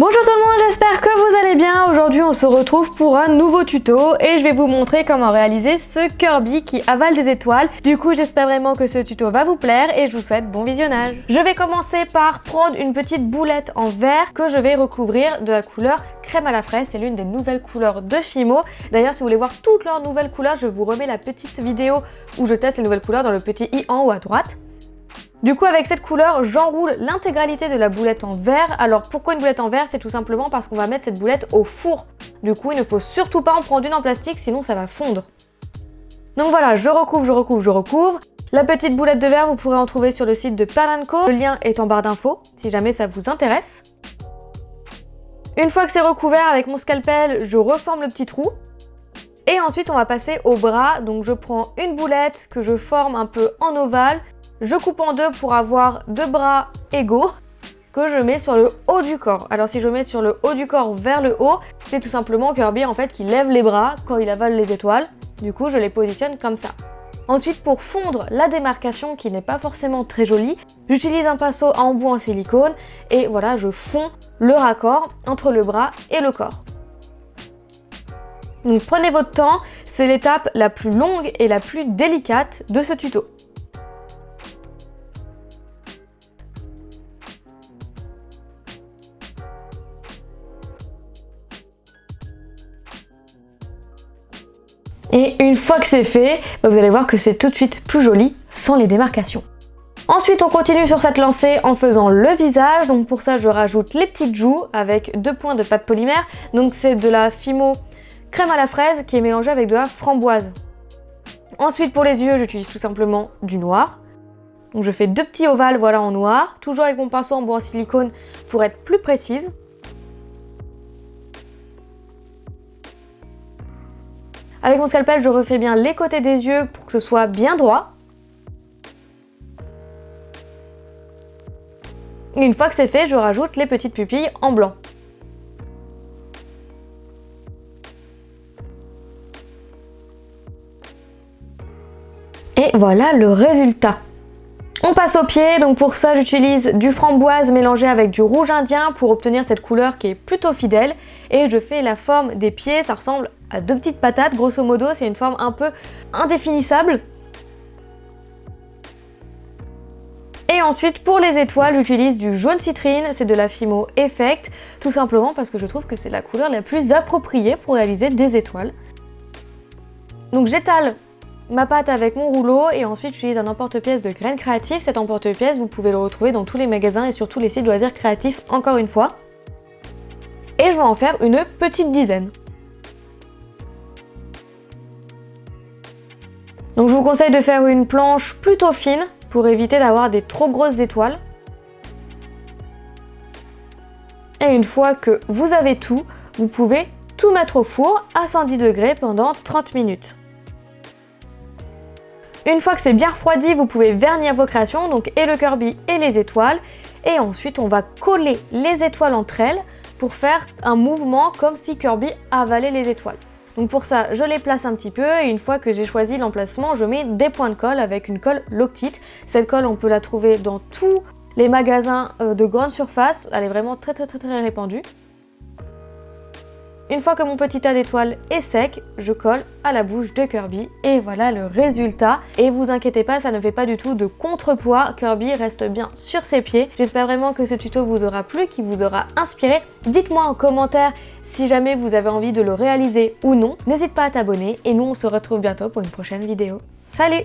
Bonjour tout le monde, j'espère que vous allez bien. Aujourd'hui on se retrouve pour un nouveau tuto et je vais vous montrer comment réaliser ce Kirby qui avale des étoiles. Du coup j'espère vraiment que ce tuto va vous plaire et je vous souhaite bon visionnage. Je vais commencer par prendre une petite boulette en verre que je vais recouvrir de la couleur crème à la fraise. C'est l'une des nouvelles couleurs de Fimo. D'ailleurs si vous voulez voir toutes leurs nouvelles couleurs, je vous remets la petite vidéo où je teste les nouvelles couleurs dans le petit i en haut à droite. Du coup avec cette couleur, j'enroule l'intégralité de la boulette en verre. Alors pourquoi une boulette en verre? C'est tout simplement parce qu'on va mettre cette boulette au four. Du coup il ne faut surtout pas en prendre une en plastique, sinon ça va fondre. Donc voilà, je recouvre. La petite boulette de verre, vous pourrez en trouver sur le site de Perl & Co. Le lien est en barre d'infos, si jamais ça vous intéresse. Une fois que c'est recouvert, avec mon scalpel, je reforme le petit trou. Et ensuite on va passer au bras. Donc je prends une boulette que je forme un peu en ovale. Je coupe en deux pour avoir deux bras égaux que je mets sur le haut du corps. Alors si je mets sur le haut du corps vers le haut, c'est tout simplement Kirby en fait qui lève les bras quand il avale les étoiles. Du coup je les positionne comme ça. Ensuite pour fondre la démarcation qui n'est pas forcément très jolie, j'utilise un pinceau à embout en silicone et voilà je fonds le raccord entre le bras et le corps. Donc prenez votre temps, c'est l'étape la plus longue et la plus délicate de ce tuto. Et une fois que c'est fait, vous allez voir que c'est tout de suite plus joli sans les démarcations. Ensuite, on continue sur cette lancée en faisant le visage. Donc pour ça, je rajoute les petites joues avec 2 points de pâte polymère. Donc c'est de la Fimo crème à la fraise qui est mélangée avec de la framboise. Ensuite, pour les yeux, j'utilise tout simplement du noir. Donc je fais 2 petits ovales voilà en noir, toujours avec mon pinceau en bois en silicone pour être plus précise. Avec mon scalpel, je refais bien les côtés des yeux pour que ce soit bien droit. Et une fois que c'est fait, je rajoute les petites pupilles en blanc. Et voilà le résultat. On passe aux pieds, donc pour ça j'utilise du framboise mélangé avec du rouge indien pour obtenir cette couleur qui est plutôt fidèle. Et je fais la forme des pieds, ça ressemble à 2 petites patates, grosso modo, c'est une forme un peu indéfinissable. Et ensuite pour les étoiles, j'utilise du jaune citrine, c'est de la Fimo Effect, tout simplement parce que je trouve que c'est la couleur la plus appropriée pour réaliser des étoiles. Donc j'étale ma pâte avec mon rouleau et ensuite j'utilise un emporte-pièce de Graines Créatives. Cet emporte-pièce, vous pouvez le retrouver dans tous les magasins et sur tous les sites loisirs créatifs encore une fois. Et je vais en faire une petite dizaine. Donc je vous conseille de faire une planche plutôt fine pour éviter d'avoir des trop grosses étoiles. Et une fois que vous avez tout, vous pouvez tout mettre au four à 110 degrés pendant 30 minutes. Une fois que c'est bien refroidi, vous pouvez vernir vos créations, donc et le Kirby et les étoiles. Et ensuite, on va coller les étoiles entre elles pour faire un mouvement comme si Kirby avalait les étoiles. Donc pour ça, je les place un petit peu et une fois que j'ai choisi l'emplacement, je mets des points de colle avec une colle Loctite. Cette colle, on peut la trouver dans tous les magasins de grande surface. Elle est vraiment très répandue. Une fois que mon petit tas d'étoiles est sec, je colle à la bouche de Kirby et voilà le résultat. Et vous inquiétez pas, ça ne fait pas du tout de contrepoids, Kirby reste bien sur ses pieds. J'espère vraiment que ce tuto vous aura plu, qu'il vous aura inspiré. Dites-moi en commentaire si jamais vous avez envie de le réaliser ou non. N'hésite pas à t'abonner et nous on se retrouve bientôt pour une prochaine vidéo. Salut!